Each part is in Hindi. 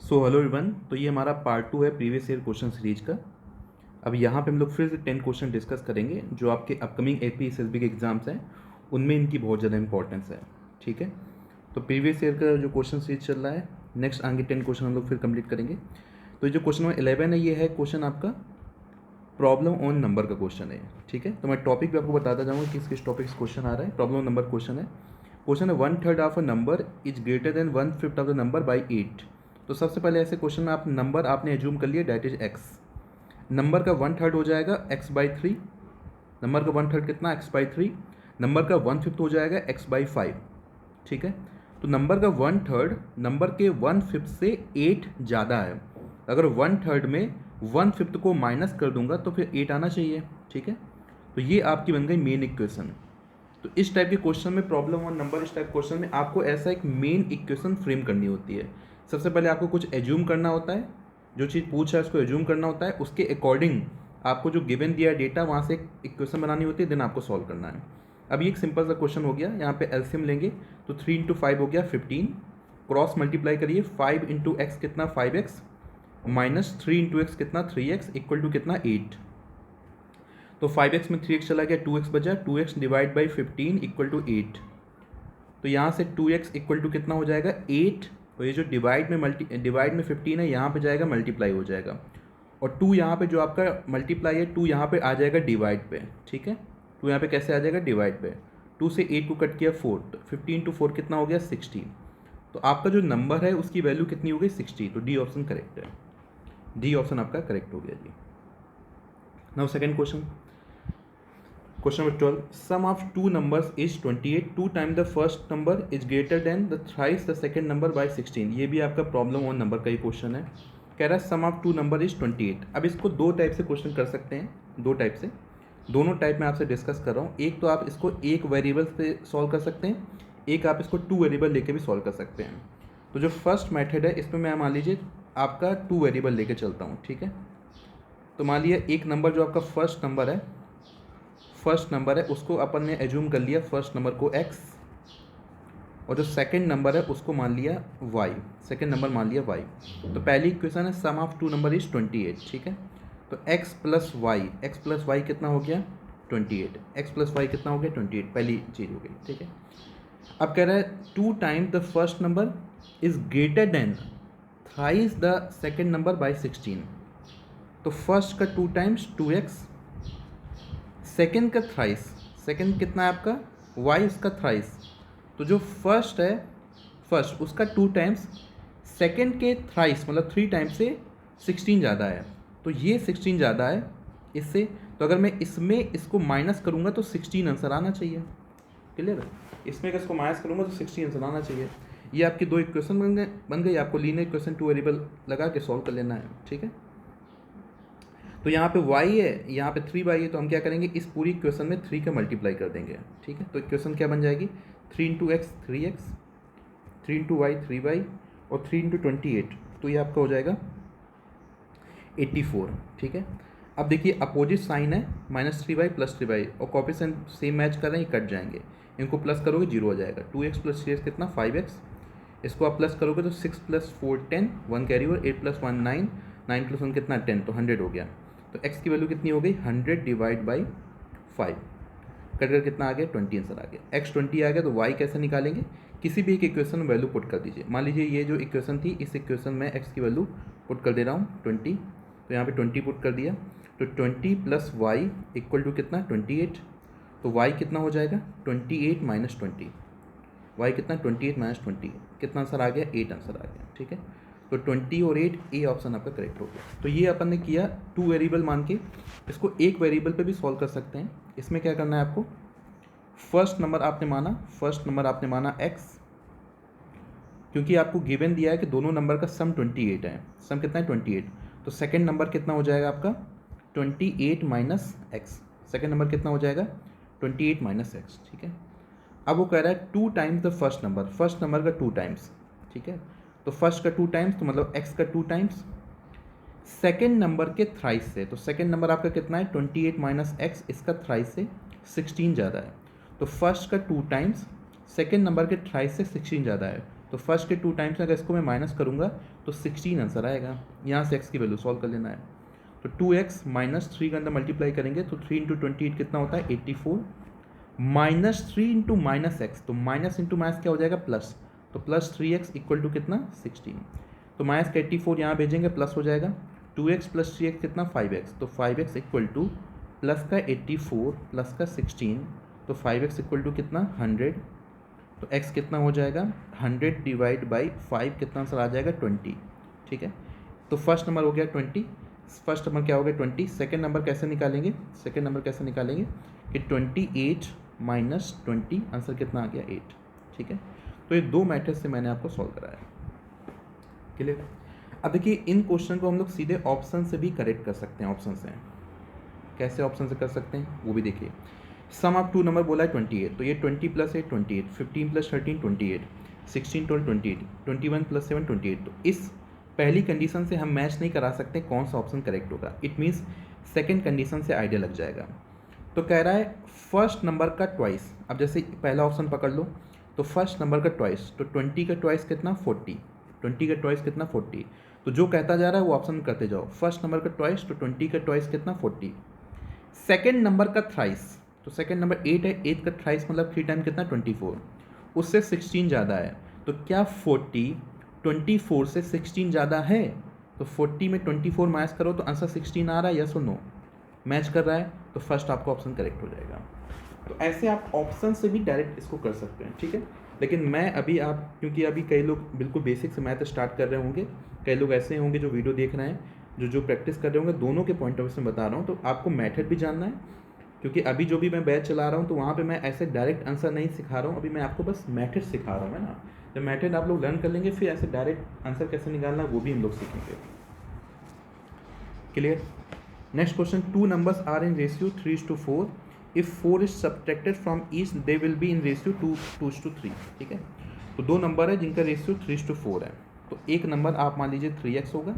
सो हेलो एवरीवन, तो ये हमारा पार्ट 2 है प्रीवियस ईयर क्वेश्चन सीरीज का। अब यहाँ पे हम लोग फिर से 10 क्वेश्चन डिस्कस करेंगे जो आपके अपकमिंग एपी एसएसबी के एग्जाम्स हैं, उनमें इनकी बहुत ज़्यादा इंपॉर्टेंस है। ठीक है, तो प्रीवियस ईयर का जो क्वेश्चन सीरीज चल रहा है, नेक्स्ट आगे 10 क्वेश्चन हम लोग फिर कंप्लीट करेंगे। तो ये जो क्वेश्चन नंबर 11 है, ये है क्वेश्चन आपका प्रॉब्लम ऑन नंबर का क्वेश्चन है। ठीक है, तो मैं टॉपिक भी आपको बताता जाऊँगा किस किस टॉपिक से क्वेश्चन आ रहा है। प्रॉब्लम नंबर क्वेश्चन है 1/3 of a number is greater then 1/5 of the number by 8। तो सबसे पहले ऐसे क्वेश्चन में आप नंबर आपने एज्यूम कर लिया डैट इज एक्स। नंबर का 1/3 हो जाएगा x/3। नंबर का 1/3 कितना x/3। नंबर का 1/5 हो जाएगा x/5। ठीक है, तो नंबर का 1/3 नंबर के 1/5 से 8 ज़्यादा है। अगर 1/3 में 1/5 को माइनस कर दूंगा तो फिर 8 आना चाहिए। ठीक है, तो ये आपकी बन गई मेन इक्वेशन। तो इस टाइप के क्वेश्चन में प्रॉब्लम और नंबर, इस टाइप क्वेश्चन में आपको ऐसा एक मेन इक्वेशन फ्रेम करनी होती है। सबसे पहले आपको कुछ एज्यूम करना होता है, जो चीज़ पूछा है उसको एज्यूम करना होता है, उसके अकॉर्डिंग आपको जो गिवन दिया डेटा वहाँ से एक इक्वेशन बनानी होती है, देन आपको सॉल्व करना है। अब ये एक सिंपल सा क्वेश्चन हो गया, यहाँ पे एलसीएम लेंगे तो 3 × 5 हो गया 15। क्रॉस मल्टीप्लाई करिए, 5 × x कितना 5x माइनस 3 × x कितना 3x इक्वल टू कितना 8। तो 5x में 3x चला गया, 2x बचा, 2x divide by 15 equal to 8। तो यहाँ से 2x इक्वल टू कितना हो जाएगा 8। तो ये जो डिवाइड में 15 है, यहाँ पे जाएगा मल्टीप्लाई हो जाएगा, और 2 यहाँ पे जो आपका मल्टीप्लाई है 2 यहाँ पे आ जाएगा डिवाइड पे। ठीक है, 2 यहाँ पे कैसे आ जाएगा डिवाइड पे। 2 से 8 को कट किया 4, तो 15 × 4 कितना हो गया 16। तो आपका जो नंबर है उसकी वैल्यू कितनी हो गई 60। तो डी ऑप्शन करेक्ट है, डी ऑप्शन आपका करेक्ट हो गया जी। Now second question, question number 12, sum of two numbers is 28, 2 time the first number is greater than the thrice the second number by 16। ये भी आपका प्रॉब्लम ऑन नंबर का ही क्वेश्चन है। कह रहा है सम ऑफ टू नंबर इज 28। अब इसको दो टाइप से क्वेश्चन कर सकते हैं, दो टाइप से, दोनों टाइप में आपसे डिस्कस कर रहा हूँ। एक तो आप इसको एक वेरिएबल पे सॉल्व कर सकते हैं, एक आप इसको 2 वेरिएबल लेके भी सॉल्व कर सकते हैं। तो जो फर्स्ट मेथड है इसमें मैं मान लीजिए आपका 2 वेरिएबल लेके चलता हूँ। ठीक है, तो मान लिया एक नंबर जो आपका फर्स्ट नंबर है उसको अपन ने एज्यूम कर लिया फर्स्ट नंबर को x, और जो सेकंड नंबर है उसको मान लिया y, सेकंड नंबर मान लिया y। तो पहली इक्वेशन है सम ऑफ टू नंबर इज 28। ठीक है, तो x प्लस वाई कितना हो गया 28, x प्लस वाई कितना हो गया 28, पहली चीज़ हो गई। ठीक है, अब कह रहा है 2 times the first number is greater then thrice the second number by 16। तो फर्स्ट का 2 टाइम्स 2x, सेकेंड का थ्राइस, सेकेंड कितना है आपका y, उसका थ्राइस। तो जो फर्स्ट है फर्स्ट उसका 2 टाइम्स, सेकेंड के थ्राइस मतलब 3 टाइम्स से 16 ज़्यादा है। तो ये 16 ज़्यादा है इससे, तो अगर मैं इसमें इसको माइनस करूँगा तो 16 आंसर आना चाहिए। क्लियर है, इसमें अगर इसको माइनस करूँगा तो 16 आंसर आना चाहिए। ये आपकी दो इक्वेशन बन गई, आपको लीनियर इक्वेशन 2 वेरिएबल लगा के सॉल्व कर लेना है। ठीक है, तो यहाँ पे y है, यहाँ पे 3y है, तो हम क्या करेंगे इस पूरी इक्वेशन में 3 का मल्टीप्लाई कर देंगे। ठीक है, तो इक्वेशन क्या बन जाएगी 3 × x 3x, 3 × y 3y और 3 × 28, तो ये आपका हो जाएगा 84। ठीक है, अब देखिए अपोजिट साइन है -3y + 3y, और कॉफिशिएंट सेम मैच कर रहे हैं, ये कट जाएंगे, इनको प्लस करोगे 0 हो जाएगा। 2x + 3x कितना 5x, इसको आप प्लस करोगे तो 6 + 4 10, 1 कैरी ओवर, 8 + 1 9, 9 + 1 कितना 10, तो 100 हो गया। तो x की वैल्यू कितनी हो गई 100 डिवाइड बाई 5, कटकर कितना आ गया 20 आंसर आ गया। x 20 आ गया, तो y कैसे निकालेंगे, किसी भी एक इक्वेशन में वैल्यू पुट कर दीजिए। मान लीजिए ये जो इक्वेशन थी, इस इक्वेशन में x की वैल्यू पुट कर दे रहा हूँ 20, तो यहाँ पे 20 पुट कर दिया, तो 20 + y इक्वल टू कितना 28। तो y कितना हो जाएगा 28 - 20, y कितना 28 - 20, कितना आंसर आ गया 8 आंसर आ गया। ठीक है, तो 20 और 8, ए ऑप्शन आपका करेक्ट हो गया। तो ये अपन ने किया 2 वेरिएबल मान के, इसको एक वेरिएबल पे भी सॉल्व कर सकते हैं। इसमें क्या करना है आपको, फर्स्ट नंबर आपने माना x, क्योंकि आपको गिवन दिया है कि दोनों नंबर का सम 28 है, सम कितना है 28, तो सेकंड नंबर कितना हो जाएगा आपका 28 - x, सेकंड नंबर कितना हो जाएगा 28 - x। ठीक है, अब वो कह रहा है 2 टाइम्स द फर्स्ट नंबर का 2 टाइम्स। ठीक है, तो फर्स्ट का 2 टाइम्स, तो मतलब x का 2 टाइम्स, सेकेंड नंबर के थ्राइस से, तो सेकेंड नंबर आपका कितना है 28 - x, इसका थ्राइस से 16 ज़्यादा है। तो फर्स्ट का 2 टाइम्स, सेकेंड नंबर के थ्राइस से 16 ज़्यादा है, तो फर्स्ट के 2 टाइम्स अगर इसको मैं माइनस करूँगा तो 16 आंसर आएगा। यहाँ से x की वैल्यू सॉल्व कर लेना है। तो 2x माइनस 3 के अंदर मल्टीप्लाई करेंगे तो 3 इंटू 28 कितना होता है 84, माइनस 3 इंटू माइनस एक्स, तो माइनस इंटू माइनस क्या हो जाएगा प्लस, तो प्लस 3x इक्वल टू कितना 16। तो माइनस का 84 यहाँ भेजेंगे प्लस हो जाएगा, 2x प्लस 3x कितना 5x, तो 5x इक्वल टू प्लस का 84 प्लस का 16, तो 5x इक्वल टू कितना 100, तो x कितना हो जाएगा 100 डिवाइड बाई 5 कितना आंसर आ जाएगा 20। ठीक है, तो फर्स्ट नंबर हो गया 20, फर्स्ट नंबर क्या हो गया 20। सेकेंड नंबर कैसे निकालेंगे, सेकेंड नंबर कैसे निकालेंगे कि 28 माइनस 20 आंसर कितना आ गया 8। ठीक है, तो ये 2 मेथड से मैंने आपको सॉल्व कराया। क्लियर। अब देखिए इन क्वेश्चन को हम लोग सीधे ऑप्शन से भी करेक्ट कर सकते हैं। ऑप्शन से कैसे ऑप्शन से कर सकते हैं वो भी देखिए। सम ऑफ 2 नंबर बोला है 28, तो ये 20 प्लस 8 28, 15 प्लस 13 28, 16 12 28, 21 प्लस 7 28। तो इस पहली कंडीशन से हम मैच नहीं करा सकते कौन सा ऑप्शन करेक्ट होगा। इट मीन्स सेकेंड कंडीशन से आइडिया लग जाएगा। तो कह रहा है फर्स्ट नंबर का ट्वाइस। अब जैसे पहला ऑप्शन पकड़ लो, तो फर्स्ट नंबर का ट्वाइस, तो 20 का ट्वाइस कितना 40, 20 का ट्वाइस कितना 40। तो जो कहता जा रहा है वो ऑप्शन करते जाओ। फर्स्ट नंबर का ट्वाइस, तो 20 का ट्वाइस कितना 40। सेकेंड नंबर का थ्राइस, तो सेकेंड नंबर 8 है, 8 का थ्राइस मतलब 3 टाइम कितना 24, उससे 16 ज़्यादा है। तो क्या 40 24 से 16 ज़्यादा है, तो 40 में 24 माइनस करो तो आंसर 16 आ रहा है, यस और नो, मैच कर रहा है, तो फर्स्ट आपका ऑप्शन करेक्ट हो जाएगा। तो ऐसे आप ऑप्शन से भी डायरेक्ट इसको कर सकते हैं। ठीक है, लेकिन मैं अभी आप क्योंकि अभी कई लोग बिल्कुल बेसिक से मैथ स्टार्ट कर रहे होंगे, कई लोग ऐसे होंगे जो वीडियो देख रहे हैं जो प्रैक्टिस कर रहे होंगे, दोनों के पॉइंट ऑफ व्यू से बता रहा हूँ। तो आपको मेथड भी जानना है, क्योंकि अभी जो भी मैं बैच चला रहा हूँ तो वहाँ पे मैं ऐसे डायरेक्ट आंसर नहीं सिखा रहा हूँ, अभी मैं आपको बस मेथड सिखा रहा हूँ, है ना। जब मेथड आप लोग लर्न कर लेंगे फिर ऐसे डायरेक्ट आंसर कैसे निकालना वो भी हम लोग सीखेंगे। Clear. Next question, 2 numbers are in ratio 3:4. If 4 is subtracted from each, they will be in ratio 2:3. ठीक है, तो 2 नंबर है जिनका रेशियो 3:4 है। तो एक नंबर आप मान लीजिए 3x होगा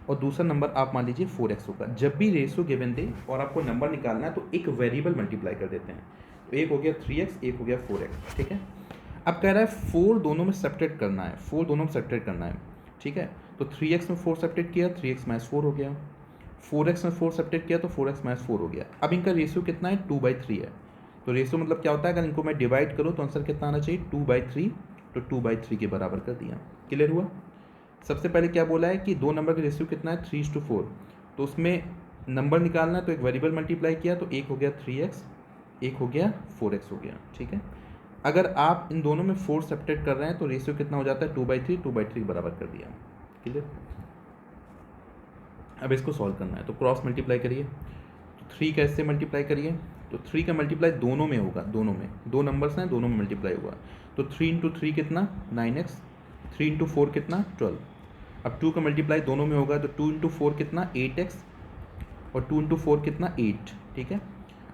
और दूसरा नंबर आप मान लीजिए 4x होगा। जब भी रेशियो गिवन दे और आपको नंबर निकालना है तो एक वेरिएबल मल्टीप्लाई कर देते हैं। तो एक हो गया 3x, एक हो गया 4x। ठीक है, अब कह रहा है 4 दोनों में सब्ट्रैक्ट करना है, 4 दोनों में सब्ट्रैक्ट करना है। ठीक है, तो 3x में 4 सब्ट्रैक्ट किया, 3x माइनस 4 हो गया, 4x में 4 सब्ट्रैक्ट किया तो 4x माइनस 4 हो गया। अब इनका रेशियो कितना है 2/3 है। तो रेशियो मतलब क्या होता है, अगर इनको मैं डिवाइड करूँ तो आंसर कितना आना चाहिए 2/3, तो 2/3 के बराबर कर दिया। क्लियर हुआ। सबसे पहले क्या बोला है कि 2 नंबर का रेशियो कितना है 3:4, तो उसमें नंबर निकालना है तो एक वेरिएबल मल्टीप्लाई किया, तो एक हो गया 3x, एक हो गया 4x हो गया। ठीक है, अगर आप इन दोनों में 4 सब्ट्रैक्ट कर रहे हैं तो रेशियो कितना हो जाता है 2/3, 2/3 के बराबर कर दिया। क्लियर। अब इसको सॉल्व करना है तो क्रॉस मल्टीप्लाई करिए, तो 3 कैसे मल्टीप्लाई करिए, तो 3 का मल्टीप्लाई दोनों में होगा, दोनों में 2 नंबर्स हैं दोनों में मल्टीप्लाई हुआ, तो 3 इंटू 3 कितना 9x, 3 इंटू 4 कितना 12। अब 2 का मल्टीप्लाई दोनों में होगा तो 2 इंटू 4 कितना 8x और 2 इंटू 4 कितना 8। ठीक है,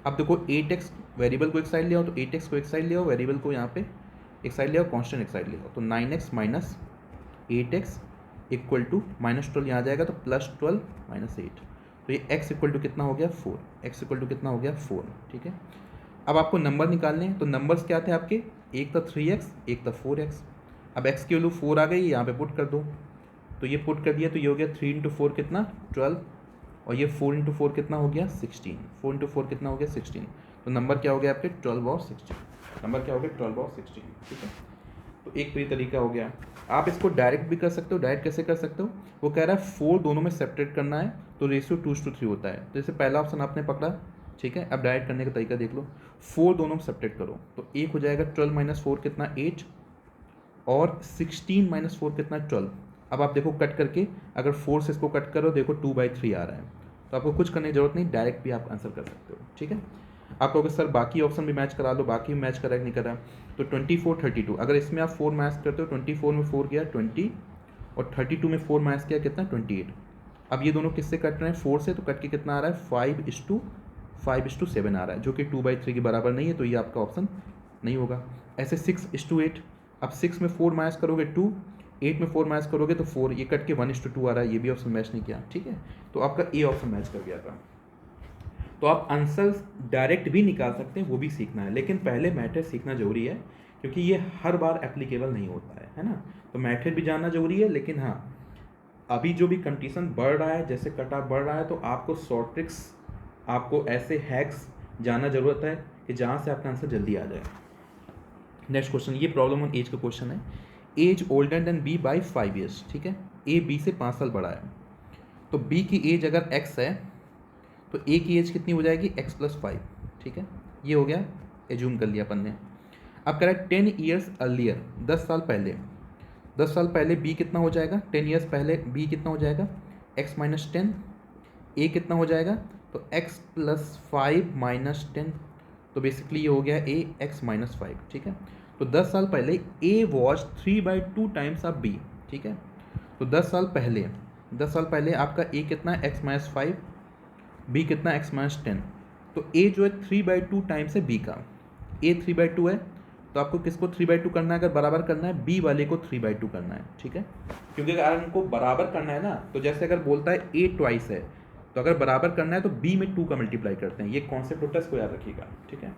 अब देखो 8x वेरिएबल को एक साइड ले आओ, तो 8x को एक साइड ले आओ, वेरिएबल को यहाँ पे एक साइड ले आओ, कॉन्स्टेंट एक साइड ले आओ, तो 9x minus 8x equal to -12 यहाँ आ जाएगा, तो +12 माइनस 8, तो ये x इक्वल टू कितना हो गया 4, x इक्वल टू कितना हो गया 4। ठीक है, अब आपको नंबर निकालने हैं, तो नंबर्स क्या थे आपके, एक था 3x, एक था 4x। अब x की वैल्यू 4 आ गई, यहाँ पे पुट कर दो, तो ये पुट कर दिया तो ये हो गया 3 इंटू 4 कितना 12, और ये 4 इंटू 4 कितना हो गया 16, 4 इंटू 4 कितना हो गया 16, तो नंबर क्या हो गया आपके 12 और 16, नंबर क्या हो गया 12 और 16। ठीक है, तो एक तो ये तरीका हो गया। आप इसको डायरेक्ट भी कर सकते हो। डायरेक्ट कैसे कर सकते हो, वो कह रहा है 4 दोनों में सेपरेट करना है तो रेशियो 2:3 होता है। तो जैसे पहला ऑप्शन आपने पकड़ा, ठीक है, अब डायरेक्ट करने का तरीका देख लो, 4 दोनों में सेपरेट करो, तो एक हो जाएगा 12 माइनस 4 कितना 8, और 16 माइनस 4 कितना 12। अब आप देखो कट करके, अगर 4 से इसको कट करो देखो 2/3 आ रहा है, तो आपको कुछ करने की जरूरत नहीं, डायरेक्ट भी आप आंसर कर सकते हो। ठीक है, आप कहोगे सर बाकी ऑप्शन भी मैच करा लो, बाकी मैच करा नहीं करा, तो 24 32, अगर इसमें आप 4 मैच करते हो, 24 में 4 गया 20, और 32 में 4 मैच किया कितना 28। अब ये दोनों किससे कट रहे हैं 4 से, तो कट के कितना आ रहा है 5:7 आ रहा है, जो कि 2/3 के बराबर नहीं है, तो ये आपका ऑप्शन नहीं होगा। ऐसे 6:8, अब 6 में 4 माइनस करोगे 2, 8 में 4 माइनस करोगे तो 4, ये कट के 1:2 आ रहा है, ये भी ऑप्शन मैच नहीं किया। ठीक है, तो आपका ए ऑप्शन मैच कर गया था। तो आप आंसर डायरेक्ट भी निकाल सकते हैं, वो भी सीखना है, लेकिन पहले मैथड सीखना जरूरी है, क्योंकि ये हर बार एप्लीकेबल नहीं होता है ना। तो मेथड भी जानना जरूरी है, लेकिन हाँ अभी जो भी कंडीशन बढ़ रहा है, जैसे कट ऑफ बढ़ रहा है, तो आपको शॉर्ट ट्रिक्स, आपको ऐसे हैक्स जानना ज़रूरत है कि जहाँ से आपका आंसर जल्दी आ जाए। नेक्स्ट क्वेश्चन, ये प्रॉब्लम ऑन एज का क्वेश्चन है। Age older than b by 5 years, ठीक है। ए बी से 5 साल बड़ा है, तो बी की एज अगर एक्स है तो ए की एज कितनी हो जाएगी, एक्स प्लस 5, ठीक है। ये हो गया, एज्यूम कर लिया अपन ने। अब कह रहा है 10 ईयर्स अर्लियर, 10 साल पहले, 10 साल पहले बी कितना हो जाएगा, 10 ईयर्स पहले बी कितना हो जाएगा, एक्स माइनस 10, ए कितना हो जाएगा, तो एक्स प्लस 5 माइनस 10, तो बेसिकली ये हो गया ए एक्स माइनस 5, ठीक है। तो 10 साल पहले a was 3/2 times of b, ठीक है। तो 10 साल पहले, 10 साल पहले आपका ए कितना है, एक्स माइनस 5, बी कितना, एक्स माइनस 10, तो ए जो है 3/2 टाइम्स है बी का, ए 3/2 है, तो आपको किसको 3/2 करना है, अगर बराबर करना है बी वाले को 3/2 करना है, ठीक है। क्योंकि अगर उनको बराबर करना है ना, तो जैसे अगर बोलता है ए ट्वाइस है, तो अगर बराबर करना है तो बी में 2 का मल्टीप्लाई करते हैं, ये कॉन्सेप्ट होता है, इसको याद रखिएगा, ठीक है।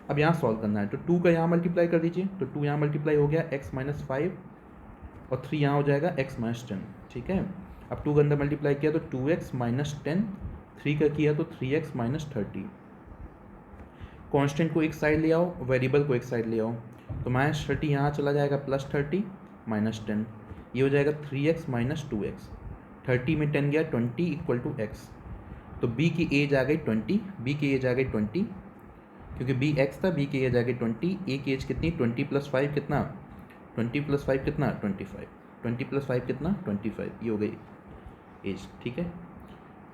अब यहाँ सॉल्व करना है, तो 2 का यहाँ मल्टीप्लाई कर दीजिए, तो 2 यहाँ मल्टीप्लाई हो गया एक्स माइनस 5, और 3 यहाँ हो जाएगा एक्स माइनस 10, ठीक है। अब 2 के अंदर मल्टीप्लाई किया तो 2x माइनस 10, 3 का किया तो 3x माइनस 30। कॉन्स्टेंट को एक साइड ले आओ, वेरिएबल को एक साइड ले आओ, तो माइनस 30 यहाँ चला जाएगा, प्लस 30 माइनस 10, ये हो जाएगा 3x माइनस 2x, 30 में 10 गया, 20 इक्वल टू x, तो b की एज आ गई 20, b की एज आ गई 20, क्योंकि b x था, b की एज आ गई 20, a की एज कितनी, 20 प्लस 5 कितना, 20 प्लस 5 कितना, 25, 20 प्लस 5 कितना, 25, ये हो गई एज, ठीक है।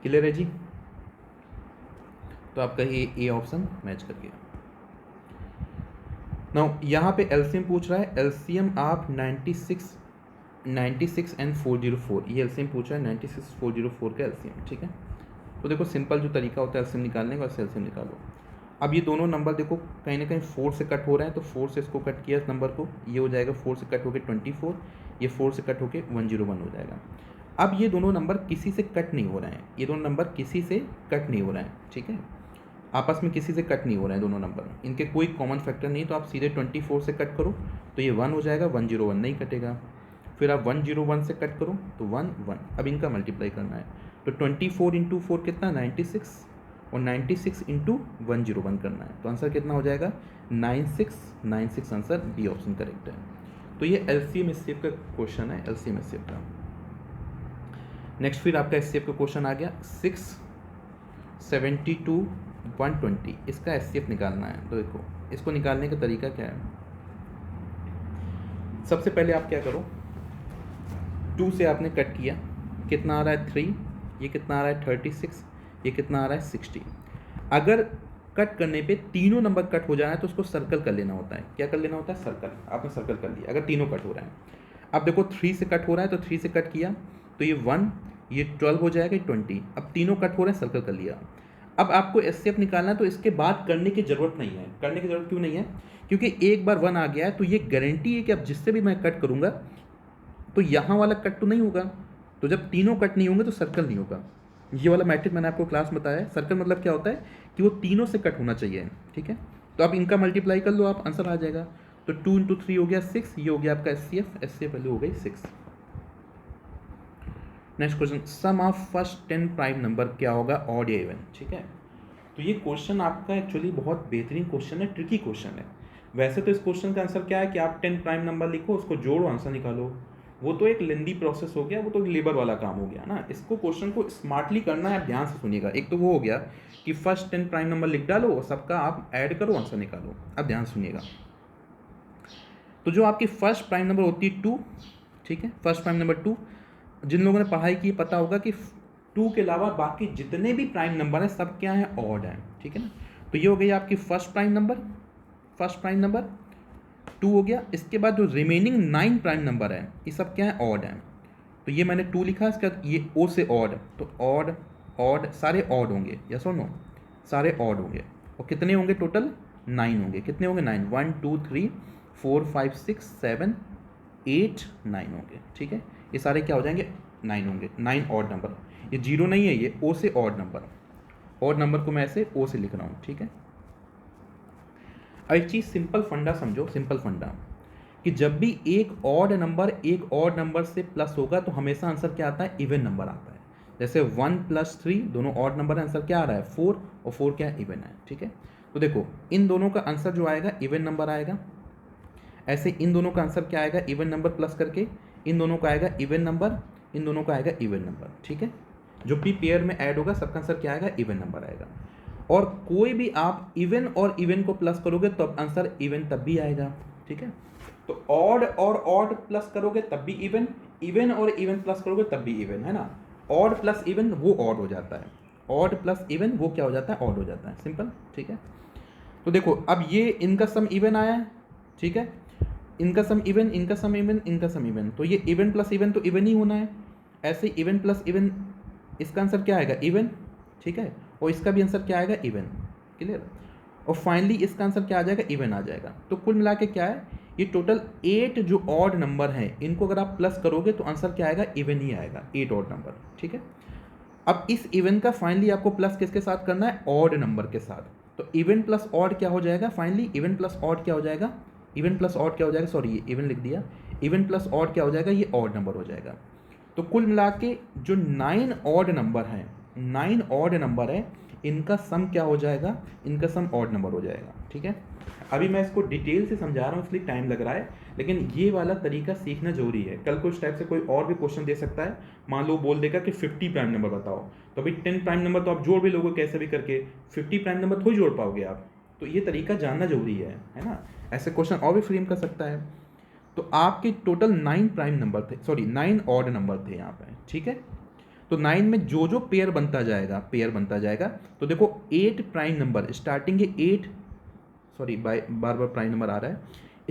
क्लियर है जी। तो आपका ये ए ऑप्शन मैच कर गया। नाउ यहाँ पे एलसीएम पूछ रहा है, एलसीएम आप 96 एंड 404, ये एलसीएम पूछ रहा है 96 404 का एलसीएम, ठीक है। तो देखो सिंपल जो तरीका होता है एलसीएम निकालने का, उससे एलसीएम निकालो। अब ये दोनों नंबर देखो कहीं ना कहीं 4 से कट हो रहे हैं, तो 4 से इसको कट किया इस नंबर को, ये हो जाएगा 4 से कट होके 24, ये 4 से कट होके 101 हो जाएगा। अब ये दोनों नंबर किसी से कट नहीं हो रहे हैं, ये दोनों नंबर किसी से कट नहीं हो रहे हैं, ठीक है, आपस में किसी से कट नहीं हो रहे हैं दोनों नंबर, इनके कोई कॉमन फैक्टर नहीं, तो आप सीधे 24 से कट करो तो ये 1 हो जाएगा, 101 नहीं कटेगा। फिर आप 101 से कट करो तो 1 1, अब इनका मल्टीप्लाई करना है, तो 24 इंटू 4 कितना, 96, और 96 इंटू 101 करना है, तो आंसर कितना हो जाएगा, 9696, आंसर बी ऑप्शन करेक्ट है। तो ये एलसीएम एचसीएफ का क्वेश्चन है, एलसीएम एचसीएफ का। नेक्स्ट फिर आपका एचसीएफ का क्वेश्चन आ गया 672 120, इसका एचसीएफ निकालना है। तो देखो इसको निकालने का तरीका क्या है, सबसे पहले आप क्या करो, 2 से आपने कट किया, कितना आ रहा है 3, ये कितना आ रहा है 36, ये कितना आ रहा है 60। अगर कट करने पे तीनों नंबर कट हो जाना है तो उसको सर्कल कर लेना होता है, क्या कर लेना होता है, सर्कल, आपने सर्कल कर लिया अगर तीनों कट हो रहे हैं। अब देखो 3 से कट हो रहा है, तो 3 से कट किया तो ये 1, ये 12 हो जाएगा, 20, अब तीनों कट हो रहे हैं, सर्कल कर लिया। अब आपको एचसीएफ निकालना है, तो इसके बाद करने की ज़रूरत नहीं है, करने की ज़रूरत क्यों नहीं है, क्योंकि एक बार 1 आ गया है तो ये गारंटी है कि अब जिससे भी मैं कट करूँगा तो यहाँ वाला कट तो नहीं होगा, तो जब तीनों कट नहीं होंगे तो सर्कल नहीं होगा। ये वाला मैट्रिक मैंने आपको क्लास में बताया है, सर्कल मतलब क्या होता है कि वो तीनों से कट होना चाहिए, ठीक है। तो आप इनका मल्टीप्लाई कर लो, आप आंसर आ जाएगा। तो 2 इंटू 3 हो गया 6, ये हो गया आपका एचसीएफ वैल्यू हो गई 6। Next question, sum of first 10 prime number क्या होगा, ऑड या इवन, ठीक है। तो ये क्वेश्चन आपका एक्चुअली बहुत बेहतरीन क्वेश्चन है, ट्रिकी क्वेश्चन है। वैसे तो इस क्वेश्चन का आंसर क्या है कि आप 10 प्राइम नंबर लिखो, उसको जोड़ो, आंसर निकालो, वो तो एक लेंदी प्रोसेस हो गया, वो तो लेबर वाला काम हो गया ना। इसको क्वेश्चन को स्मार्टली करना है, आप ध्यान से सुनिएगा। एक तो वो हो गया कि फर्स्ट 10 प्राइम नंबर लिख डालो, सबका आप ऐड करो, आंसर निकालो। अब ध्यान सुनिएगा, तो जो आपकी फर्स्ट प्राइम नंबर होती है 2, ठीक है, फर्स्ट प्राइम नंबर 2, जिन लोगों ने पढ़ाई की पता होगा कि 2 के अलावा बाकी जितने भी प्राइम नंबर हैं सब क्या है, ऑड है, ठीक है ना। तो ये हो गई आपकी first prime number, first prime number 2 हो गया। इसके बाद जो रिमेनिंग 9 प्राइम नंबर है ये सब क्या है, ऑड है। तो ये मैंने 2 लिखा, इसके बाद ये ओ से ऑड, तो ऑड ऑड सारे ऑड होंगे, यस और नो, सारे ऑड होंगे। और कितने होंगे टोटल, 9 होंगे। कितने होंगे, 9, 1 2 3 4 5 6 7 8 9 होंगे, ठीक है। ये सारे क्या हो जाएंगे, 9 होंगे, 9 ऑड नंबर। ये 0 नहीं है, ये ओ से ऑड नंबर, ऑड नंबर को मैं ऐसे ओ से लिख रहा हूँ, ठीक है। और एक चीज़ सिंपल फंडा समझो, सिंपल फंडा, कि जब भी एक ऑड नंबर से प्लस होगा तो हमेशा आंसर क्या आता है, इवन नंबर आता है। जैसे 1 + 3 दोनों ऑड नंबर है, आंसर क्या आ रहा है 4, और 4 क्या है, इवन है। ठीक है, तो देखो इन दोनों का आंसर जो आएगा इवन नंबर आएगा, ऐसे इन दोनों का आंसर क्या आएगा, इवन नंबर प्लस करके इन दोनों का आएगा इवन नंबर, इन दोनों का आएगा इवन नंबर। ठीक है, जो भी पेयर में ऐड होगा सबका आंसर क्या आएगा, इवन नंबर आएगा। और कोई भी आप इवन और इवन को प्लस करोगे तो आंसर इवन तब भी आएगा। ठीक है, तो ऑड और ऑड प्लस करोगे तब भी इवन, इवन और इवन प्लस करोगे तब भी इवन, है ना। ऑड प्लस इवन वो ऑड हो जाता है, ऑड प्लस इवन वो क्या हो जाता है, ऑड हो जाता है, सिंपल। ठीक है, तो देखो अब ये इनका सम इवन आया है। ठीक है, इनका सम इवन, इनका सम इवन, इनका सम इवन, तो ये इवन प्लस इवन तो इवन ही होना है। ऐसे इवन प्लस इवन, इसका आंसर क्या आएगा, इवन। ठीक है, और इसका भी आंसर क्या आएगा, इवन। क्लियर, और फाइनली इसका आंसर क्या आ जाएगा, इवन आ जाएगा। तो कुल मिला के क्या है, ये टोटल 8 जो ऑड नंबर हैं इनको अगर आप प्लस करोगे तो आंसर क्या आएगा, इवन ही आएगा, 8 ऑड नंबर। ठीक है, अब इस इवन का फाइनली आपको प्लस किसके साथ करना है, ऑड नंबर के साथ। तो इवन प्लस ऑड क्या हो जाएगा, फाइनली इवन प्लस ऑड क्या हो जाएगा, इवन प्लस ऑड क्या हो जाएगा, सॉरी ये इवन लिख दिया, इवन प्लस ऑड क्या हो जाएगा, ये ऑड नंबर हो जाएगा। तो कुल मिला के जो 9 ऑड नंबर हैं, 9 ऑड नंबर है, इनका सम क्या हो जाएगा, इनका सम ऑड नंबर हो जाएगा। ठीक है, अभी मैं इसको डिटेल से समझा रहा हूँ इसलिए टाइम लग रहा है, लेकिन ये वाला तरीका सीखना जरूरी है। कल को इस टाइप से कोई और भी क्वेश्चन दे सकता है, मान लो बोल देगा कि 50 प्राइम नंबर बताओ, तो अभी 10 प्राइम नंबर तो आप जोड़ भी लोगे कैसे भी करके, 50 प्राइम नंबर थोड़ी जोड़ पाओगे आप। तो ये तरीका जानना जरूरी है ना। ऐसे क्वेश्चन और भी फ्रेम कर सकता है। तो आपके टोटल 9 प्राइम नंबर थे, सॉरी 9 ऑड नंबर थे यहाँ पे। ठीक है, तो 9 में जो जो पेयर बनता जाएगा, तो देखो 8 प्राइम नंबर स्टार्टिंग के 8, सॉरी बार बार प्राइम नंबर आ रहा है,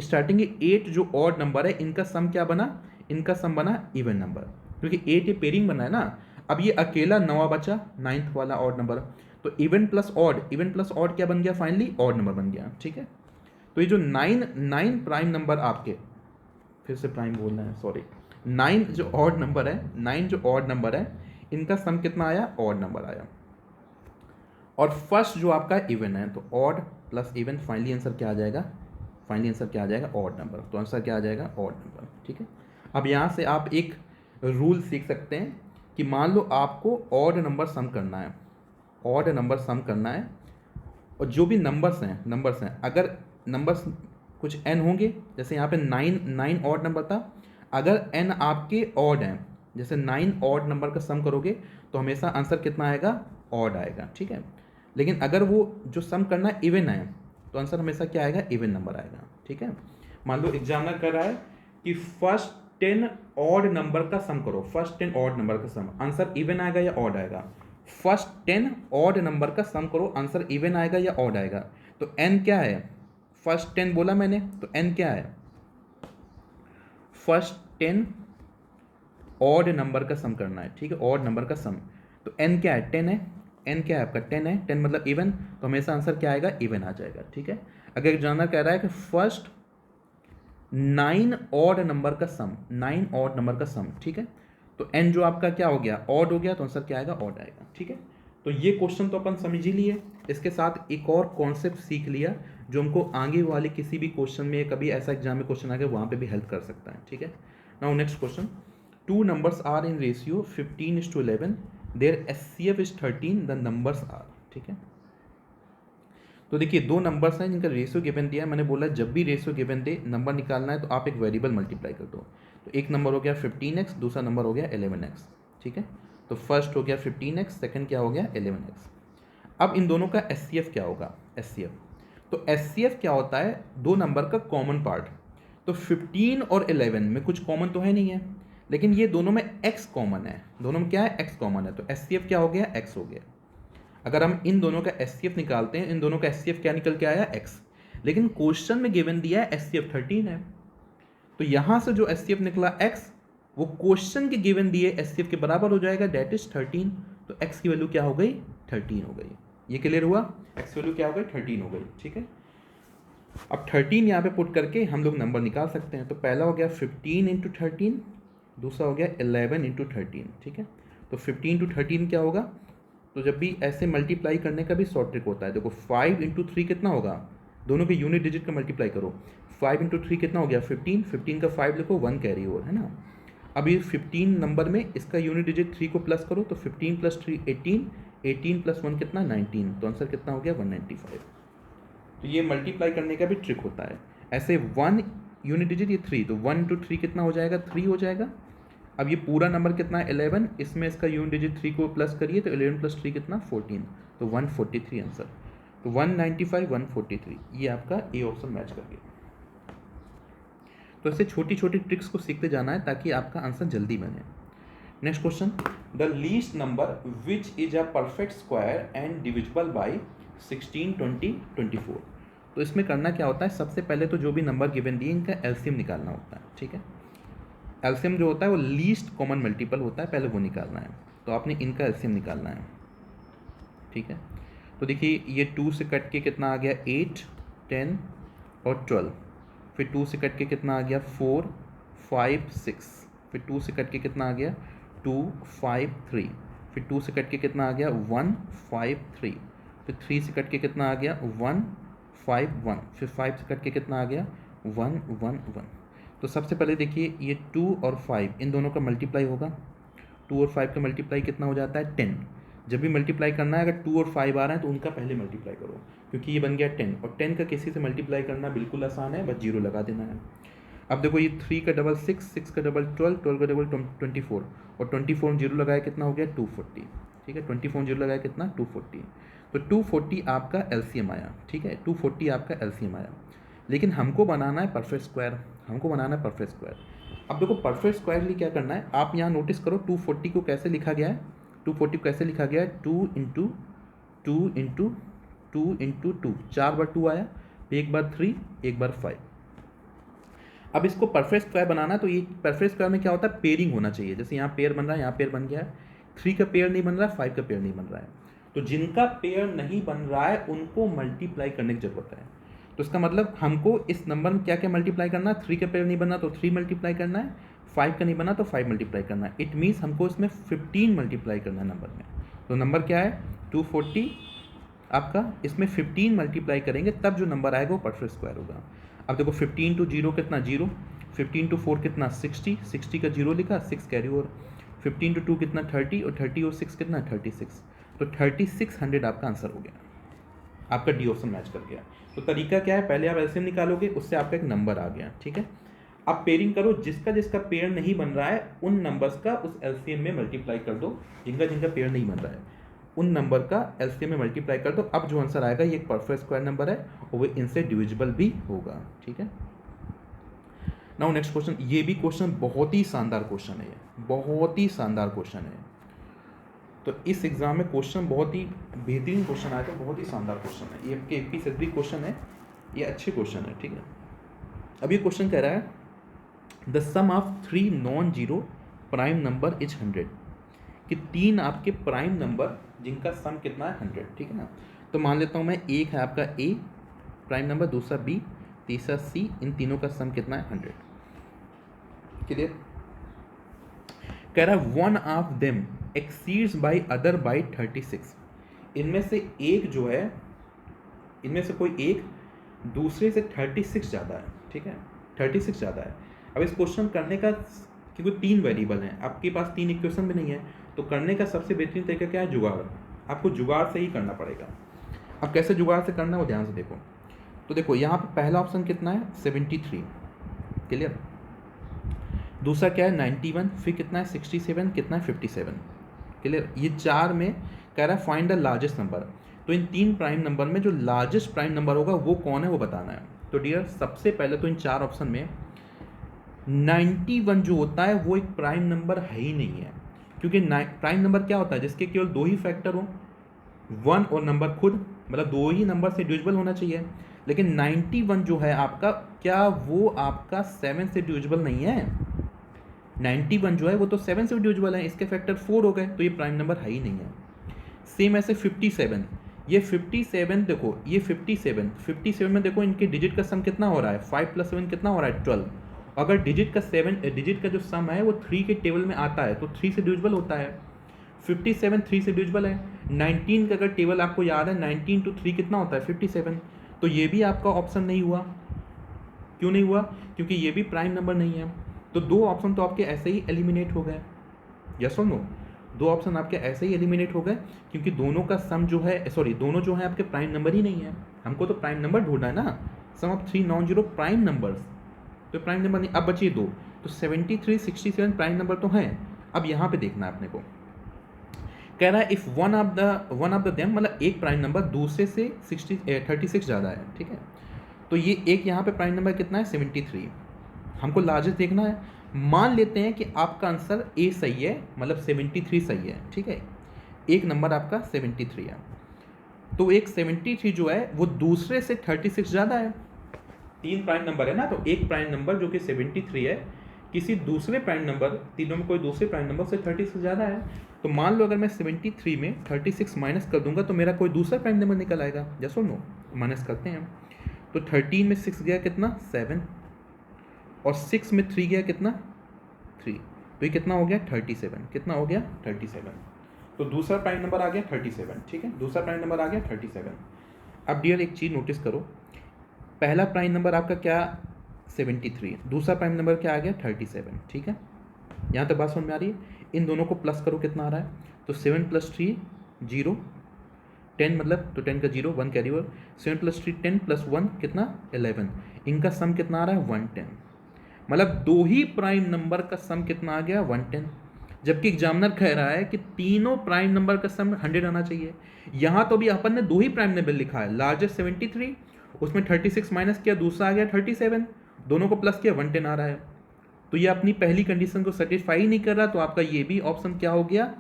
स्टार्टिंग के 8 जो ऑड नंबर है इनका सम क्या बना, इनका सम बना इवन नंबर, क्योंकि 8 ये पेयरिंग बना है ना। अब ये अकेला 9 बचा, 9th वाला ऑड नंबर, तो इवन प्लस ऑड क्या बन गया, फाइनली ऑड नंबर बन गया। ठीक है, तो ये जो 9 प्राइम नंबर आपके, फिर से प्राइम बोलना है, सॉरी 9 जो ऑड नंबर है, 9 जो ऑड नंबर है इनका सम कितना आया, ऑड नंबर आया। और फर्स्ट जो आपका इवन है, तो odd plus even, finally answer क्या आ जाएगा, ऑड नंबर। तो आंसर क्या आ जाएगा, ऑड नंबर। ठीक है, अब यहाँ से आप एक रूल सीख सकते हैं कि मान लो आपको ऑड नंबर सम करना है, और जो भी नंबर्स हैं, अगर नंबर्स कुछ n होंगे, जैसे यहाँ पे 9 ऑड नंबर था, अगर n आपके ऑड हैं, जैसे 9 ऑड नंबर का सम करोगे तो हमेशा आंसर कितना आएगा, ऑड आएगा। ठीक है, लेकिन अगर वो जो सम करना है इवन है तो आंसर हमेशा क्या आएगा, इवन नंबर आएगा। ठीक है, मान लो एग्जामिनर कर रहा है कि फर्स्ट 10 ऑड नंबर का सम करो, फर्स्ट 10 ऑड नंबर का सम, आंसर इवन आएगा या ऑड आएगा। फर्स्ट 10 ऑड नंबर का सम करो, आंसर इवन आएगा या ऑड आएगा। तो n क्या है, फर्स्ट 10 बोला मैंने, तो n क्या है, फर्स्ट 10 ऑड नंबर का सम करना है। ठीक है, ऑड नंबर का सम, तो n क्या है, 10 है, n क्या है आपका, 10 है, 10 मतलब इवन, तो हमेशा आंसर क्या आएगा, इवन आ जाएगा। ठीक है, अगर एग्जामिनर कह रहा है कि फर्स्ट 9 ऑड नंबर का सम, 9 ऑड नंबर का सम, ठीक है, तो n जो आपका क्या हो गया, ऑड हो गया, तो आंसर क्या आएगा, ऑड आएगा। ठीक है, तो ये क्वेश्चन तो अपन समझ ही लिए, इसके साथ एक और कॉन्सेप्ट सीख लिया जो हमको आगे वाले किसी भी क्वेश्चन में, कभी ऐसा एग्जाम में क्वेश्चन आ गया वहाँ पे भी हेल्प कर सकता है। ठीक है, now next question, 2 numbers are in ratio 15:11, their SCF is 13, the numbers are। ठीक है, तो देखिए 2 नंबर्स हैं जिनका रेशियो गिवन दिया है, मैंने बोला जब भी रेशियो गिवन दे नंबर निकालना है तो आप एक वेरिएबल मल्टीप्लाई कर दो। तो एक नंबर हो गया 15x, दूसरा नंबर हो गया 11x। ठीक है, तो फर्स्ट हो गया 15x, सेकंड क्या हो गया 11x। अब इन दोनों का SCF क्या होगा, SCF, तो SCF क्या होता है, 2 नंबर का कॉमन पार्ट। तो 15 और 11 में कुछ कॉमन तो है नहीं है, लेकिन ये दोनों में x कॉमन है, दोनों में क्या है, x कॉमन है, तो SCF क्या हो गया, x हो गया। अगर हम इन दोनों का SCF निकालते हैं, इन दोनों का SCF क्या निकल के आया, x, लेकिन क्वेश्चन में गिवन दिया है SCF 13 है, तो यहां से जो SCF निकला x वो क्वेश्चन के गिवन दिए SCF के बराबर हो जाएगा, दैट इज 13। तो x की वैल्यू क्या हो गई, 13 हो गई। ये क्लियर हुआ, x की वैल्यू क्या हो गई, 13 हो गई। ठीक है, अब 13 यहाँ पे पुट करके हम लोग नंबर निकाल सकते हैं। तो पहला हो गया 15 × 13, दूसरा हो गया 11 × 13। ठीक है, तो 15 × 13 क्या होगा, तो जब भी ऐसे मल्टीप्लाई करने का भी शॉर्ट ट्रिक होता है, देखो 5 × 3 कितना होगा, दोनों के यूनिट डिजिट का मल्टीप्लाई करो। 5 इंटू 3 कितना हो गया 15, 15 का 5 लिखो, 1 कैरी ओवर है ना। अब ये 15 नंबर में इसका यूनिट डिजिट 3 को प्लस करो तो 15 प्लस 3 18, 18 प्लस 1 कितना 19, तो आंसर कितना हो गया 195। तो ये मल्टीप्लाई करने का भी ट्रिक होता है। ऐसे 1 यूनिट डिजिट ये 3, तो 1 इंटू 3 कितना हो जाएगा 3 हो जाएगा। अब ये पूरा नंबर कितना है 11, इसमें इसका यूनिट डिजिट 3 को प्लस करिए तो 11 प्लस 3 कितना 14, तो 143 आंसर। तो 195 143 ये आपका ए ऑप्शन मैच कर गया। तो ऐसे छोटी छोटी ट्रिक्स को सीखते जाना है ताकि आपका आंसर जल्दी बने। Next question, the least number which is a perfect square and divisible by 16, 20, 24। तो इसमें करना क्या होता है, सबसे पहले तो जो भी नंबर गिवन दिए इनका एलसीएम निकालना होता है। ठीक है, एलसीएम जो होता है वो लीस्ट कॉमन मल्टीपल होता है, पहले वो निकालना है। तो आपने इनका एलसीएम निकालना है। ठीक है, तो देखिए ये 2 से कट के कितना आ गया 8, 10 और 12, फिर 2 से कट के कितना आ गया 4, 5, 6, फिर 2 से कट के कितना आ गया 2, 5, 3, फिर 2 से कट के कितना आ गया 1, 5, 3, फिर 3 से कट के कितना आ गया 1, 5, 1, फिर 5 से कट के कितना आ गया 1, 1, 1। तो सबसे पहले देखिए ये 2 और 5 इन दोनों का मल्टीप्लाई होगा। 2 और 5 का मल्टीप्लाई कितना हो जाता है 10। जब भी मल्टीप्लाई करना है अगर 2 और 5 आ रहा है तो उनका पहले मल्टीप्लाई करो, क्योंकि ये बन गया 10 और 10 का किसी से मल्टीप्लाई करना बिल्कुल आसान है, बस 0 लगा देना है। अब देखो ये 3 का डबल 6, 6 का डबल 12, 12 का डबल 24 और 24 में 0 लगाया कितना हो गया 240। ठीक है, 24 में 0 लगाया कितना 240, तो 240 आपका एलसीएम आया। ठीक है, 240 आपका एलसीएम आया। लेकिन हमको बनाना है परफेक्ट स्क्वायर, हमको बनाना है परफेक्ट स्क्वायर। अब देखो परफेक्ट स्क्वायर के लिए क्या करना है, आप यहाँ नोटिस करो 240 को कैसे लिखा गया है, 240 को कैसे लिखा गया है 2 इंटू 2 इंटू 2 इंटू 2, 4 बार 2 आया, एक बार 3, एक बार 5। अब इसको परफेक्ट स्क्वायर बनाना, तो ये परफेक्ट स्क्वायर में क्या होता है पेयरिंग होना चाहिए। जैसे यहाँ पेयर बन रहा है, यहाँ पेयर बन गया है, 3 का पेयर नहीं बन रहा है, 5 का पेयर नहीं बन रहा है। तो जिनका पेयर नहीं बन रहा है उनको मल्टीप्लाई करने की जरूरत है। तो इसका मतलब हमको इस नंबर में क्या क्या मल्टीप्लाई करना है, 3 का पेयर नहीं बना तो 3 मल्टीप्लाई करना है, 5 का नहीं बना तो 5 मल्टीप्लाई करना है। इट मीन्स हमको इसमें 15 मल्टीप्लाई करना है नंबर में। तो नंबर क्या है 240, आपका इसमें 15 मल्टीप्लाई करेंगे तब जो नंबर आएगा वो परफेक्ट स्क्वायर होगा। अब देखो 15 टू 0 कितना 0, 15 टू 4 कितना 60, 60 का 0 लिखा, 6 कैरी ओवर, 15 टू 2 कितना 30 और 30 और 6 कितना 36, तो 3600 आपका आंसर हो गया, आपका डी ऑप्शन मैच कर गया। तो तरीका क्या है, पहले आप एलसीएम निकालोगे, उससे आपका एक नंबर आ गया। ठीक है, अब पेयरिंग करो, जिसका जिसका पेयर नहीं बन रहा है उन नंबर्स का उस एलसीएम में मल्टीप्लाई कर दो, जिनका जिनका पेयर नहीं बन रहा है उन नंबर का एलसीएम में मल्टीप्लाई कर दो। अब जो आंसर आएगा ये एक परफेक्ट स्क्वायर नंबर है और वो इनसे डिविजिबल भी होगा। ठीक है, नाउ नेक्स्ट क्वेश्चन, ये भी क्वेश्चन बहुत ही शानदार क्वेश्चन है, ये बहुत ही शानदार क्वेश्चन है। तो इस एग्जाम में क्वेश्चन बहुत ही बेहतरीन क्वेश्चन आया था, बहुत ही शानदार क्वेश्चन है ये, आपके एपी सेट क्वेश्चन है, ये अच्छे क्वेश्चन है। ठीक है, अब ये क्वेश्चन कह रहा है the sum of 3 non zero prime number is 100, कि 3 आपके प्राइम नंबर जिनका सम कितना है 100। ठीक है ना, तो मान लेता हूँ मैं, एक है आपका ए प्राइम नंबर, दूसरा बी, तीसरा सी, इन तीनों का सम कितना है 100। क्लियर, कह रहा है one of them exceeds by other by 36, इनमें से एक जो है, इनमें से कोई एक दूसरे से 36 ज़्यादा है। ठीक है, 36 ज़्यादा है। अब इस क्वेश्चन करने का, क्योंकि 3 वेरिएबल हैं, आपके पास 3 इक्वेशन भी नहीं है, तो करने का सबसे बेहतरीन तरीका क्या है, जुगाड़। आपको जुगाड़ से ही करना पड़ेगा। अब कैसे जुगाड़ से करना है वो ध्यान से देखो। तो देखो यहाँ पे पहला ऑप्शन कितना है 73, क्लियर, दूसरा क्या है 91, फिर कितना है 67, कितना है 57, क्लियर। ये 4 में कह रहा है फाइंड द लार्जेस्ट नंबर, तो इन 3 प्राइम नंबर में जो लार्जेस्ट प्राइम नंबर होगा वो कौन है वो बताना है। तो डियर सबसे पहले तो इन 4 ऑप्शन में 91 जो होता है वो एक प्राइम नंबर है ही नहीं है, क्योंकि प्राइम नंबर क्या होता है जिसके केवल 2 ही फैक्टर हो, 1 और नंबर खुद, मतलब 2 ही नंबर से डिविजिबल होना चाहिए। लेकिन 91 जो है आपका, क्या वो आपका 7 से डिविजिबल नहीं है? 91 जो है वो तो 7 से डिविजिबल है, इसके फैक्टर 4 हो गए, तो ये प्राइम नंबर है ही नहीं है। सेम ऐसे 57, ये 57 देखो, ये 57 में देखो इनके डिजिट का सम कितना हो रहा है, 5 + 7 कितना हो रहा है 12। अगर डिजिट का जो सम है वो 3 के टेबल में आता है तो 3 से डिविजिबल होता है। 57 3 से डिविजिबल है। 19 का अगर टेबल आपको याद है, 19 × 3 कितना होता है 57, तो ये भी आपका ऑप्शन नहीं हुआ। क्यों नहीं हुआ? क्योंकि ये भी प्राइम नंबर नहीं है। तो दो ऑप्शन तो आपके ऐसे ही एलिमिनेट हो गए। यस और नो? दो ऑप्शन आपके ऐसे ही एलिमिनेट हो गए क्योंकि दोनों का सम जो है, सॉरी, दोनों जो है आपके प्राइम नंबर ही नहीं है। हमको तो प्राइम नंबर ढूंढना है ना, sum of 3 non zero prime numbers. तो प्राइम नंबर नहीं, अब बचिए दो। तो 73, 67 प्राइम नंबर तो हैं। अब यहाँ पे देखना है अपने को, कह रहा है if one of the them, मतलब एक प्राइम नंबर दूसरे से 36 ज़्यादा है। ठीक है, तो ये एक यहाँ पे प्राइम नंबर कितना है? 73। हमको लार्जेस्ट देखना है। मान लेते हैं कि आपका आंसर ए सही है, मतलब 73 सही है। ठीक है, एक नंबर आपका 73 है, तो एक 73 जो है वो दूसरे से 36 ज़्यादा है। तीन प्राइम नंबर है ना, तो एक प्राइम नंबर जो कि 73 है किसी दूसरे प्राइम नंबर, तीनों में कोई दूसरे प्राइम नंबर से 36 ज़्यादा है। तो मान लो अगर मैं 73 में 36 माइनस कर दूंगा तो मेरा कोई दूसरा प्राइम नंबर निकल आएगा। जस्ट और नो? माइनस करते हैं। तो 13 में 6 गया कितना? 7, और 6 में 3 गया कितना? 3। तो ये कितना हो गया? 37। कितना हो गया? 37। तो दूसरा प्राइम नंबर आ गया 37। ठीक है, दूसरा प्राइम नंबर आ गया 37। अब डियर एक चीज़ नोटिस करो, पहला प्राइम नंबर आपका क्या? 73। दूसरा प्राइम नंबर क्या आ गया? 37। ठीक है, यहाँ तक बात समझ में आ रही है? इन दोनों को प्लस करो, कितना आ रहा है? तो 7 + 3 0, 10 मतलब, तो 10 का 0, 1 कैरी ओवर। 7 + 3 10 + 1 कितना? 11। इनका सम कितना आ रहा है? 110। मतलब दो ही प्राइम नंबर का सम कितना आ गया? 110। जबकि एग्जामिनर कह रहा है कि तीनों प्राइम नंबर का सम 100 आना चाहिए। यहाँ तो भी अपन ने दो ही प्राइम नंबर लिखा है, लार्जेस्ट 73, उसमें 36 माइनस किया, दूसरा आ गया 37, दोनों को प्लस किया, 110 आ रहा है। तो ये अपनी पहली कंडीशन को सेटिस्फाई ही नहीं कर रहा, तो आपका ये भी ऑप्शन क्या हो गया?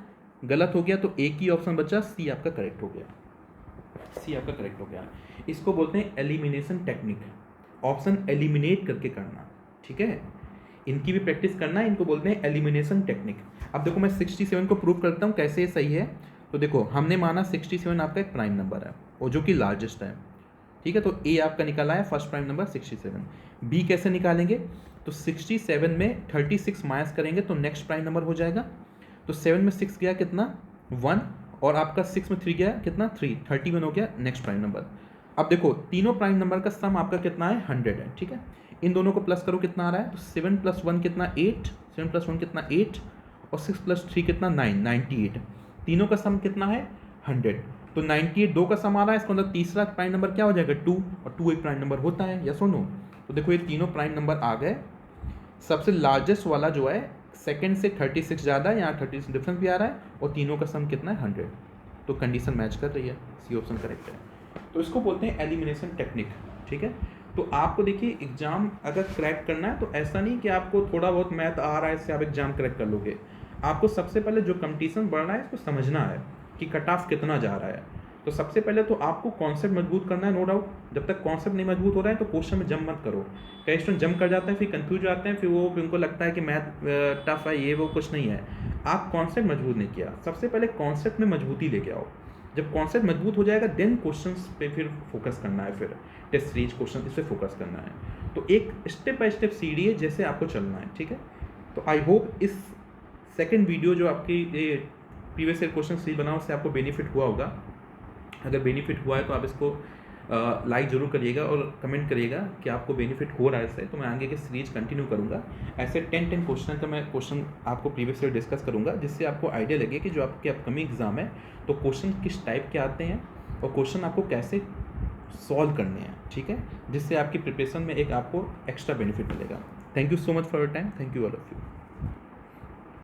गलत हो गया। तो एक ही ऑप्शन बचा, सी आपका करेक्ट हो गया। सी आपका करेक्ट हो गया। इसको बोलते हैं एलिमिनेशन टेक्निक, ऑप्शन एलिमिनेट करके करना। ठीक है, इनकी भी प्रैक्टिस करना है, इनको बोलते हैं एलिमिनेशन टेक्निक। अब देखो मैं 67 को प्रूव करता हूँ कैसे सही है। तो देखो हमने माना 67 आपका एक प्राइम नंबर है और जो कि लार्जेस्ट है। ठीक है, तो ए आपका निकाला है फर्स्ट प्राइम नंबर 67। बी कैसे निकालेंगे? तो 67 में 36 माइनस करेंगे तो नेक्स्ट प्राइम नंबर हो जाएगा। तो 7 में 6 गया कितना? 1, और आपका 6 में 3 गया कितना? 3, 31 हो गया नेक्स्ट प्राइम नंबर। अब देखो तीनों प्राइम नंबर का सम आपका कितना है? 100 है। ठीक है, इन दोनों को प्लस करो, कितना आ रहा है? तो 7 + 1 कितना? 8, 7 + 1 कितना? 8, और 6 + 3 कितना? 9, 98। तीनों का सम कितना है? 100। तो 98 दो का सम आ रहा है, इसका मतलब तीसरा प्राइम नंबर क्या हो जाएगा? 2, और 2 एक प्राइम नंबर होता है। यस और नो? तो देखो ये तीनों प्राइम नंबर आ गए। सबसे लार्जेस्ट वाला जो है सेकंड से 36 ज़्यादा है, यहाँ 36 डिफरेंस भी आ रहा है, और तीनों का सम कितना है? 100। तो कंडीशन मैच कर रही है, सी ऑप्शन करेक्ट है। तो इसको बोलते हैं एलिमिनेशन टेक्निक। ठीक है, तो आपको देखिए एग्जाम अगर क्रैक करना है तो ऐसा नहीं कि आपको थोड़ा बहुत मैथ आ रहा है इससे आप एग्जाम क्रैक कर लोगे। आपको सबसे पहले जो कंपटीशन बढ़ रहा है इसको समझना है कि कट ऑफ कितना जा रहा है। तो सबसे पहले तो आपको कॉन्सेप्ट मजबूत करना है, नो डाउट। जब तक कॉन्सेप्ट नहीं मजबूत हो रहा है तो क्वेश्चन में जंप मत करो। कई स्टूडेंट जंप कर जाते हैं, फिर कंफ्यूज हो जाते हैं, फिर वो उनको लगता है कि मैथ टफ है, ये वो कुछ नहीं है। आप कॉन्सेप्ट मजबूत नहीं किया, सबसे पहले कॉन्सेप्ट में मजबूती लेके आओ। जब कॉन्सेप्ट मजबूत हो जाएगा देन क्वेश्चंस पे फिर फोकस करना है, फिर टेस्ट सीरीज क्वेश्चन इस पर फोकस करना है। तो एक स्टेप बाय स्टेप सीढ़ी है जैसे आपको चलना है। ठीक है, तो आई होप इस सेकंड वीडियो जो आपकी ये प्रीवियस ईयर क्वेश्चन सीरीज बनाओ उससे आपको बेनिफिट हुआ होगा। अगर बेनिफिट हुआ है तो आप इसको लाइक ज़रूर करिएगा और कमेंट करिएगा कि आपको बेनिफिट हो रहा है इससे, तो मैं आगे की सीरीज कंटिन्यू करूँगा। ऐसे 10 क्वेश्चन का मैं क्वेश्चन आपको प्रीवियस ईयर डिस्कस करूँगा, जिससे आपको आइडिया लगे कि जो आपके अपकमिंग एग्जाम है तो क्वेश्चन किस टाइप के आते हैं और क्वेश्चन आपको कैसे सॉल्व करने हैं। ठीक है, जिससे आपकी प्रिपरेशन में एक आपको एक्स्ट्रा बेनिफिट मिलेगा। Thank you so much for your time. Thank you all of you.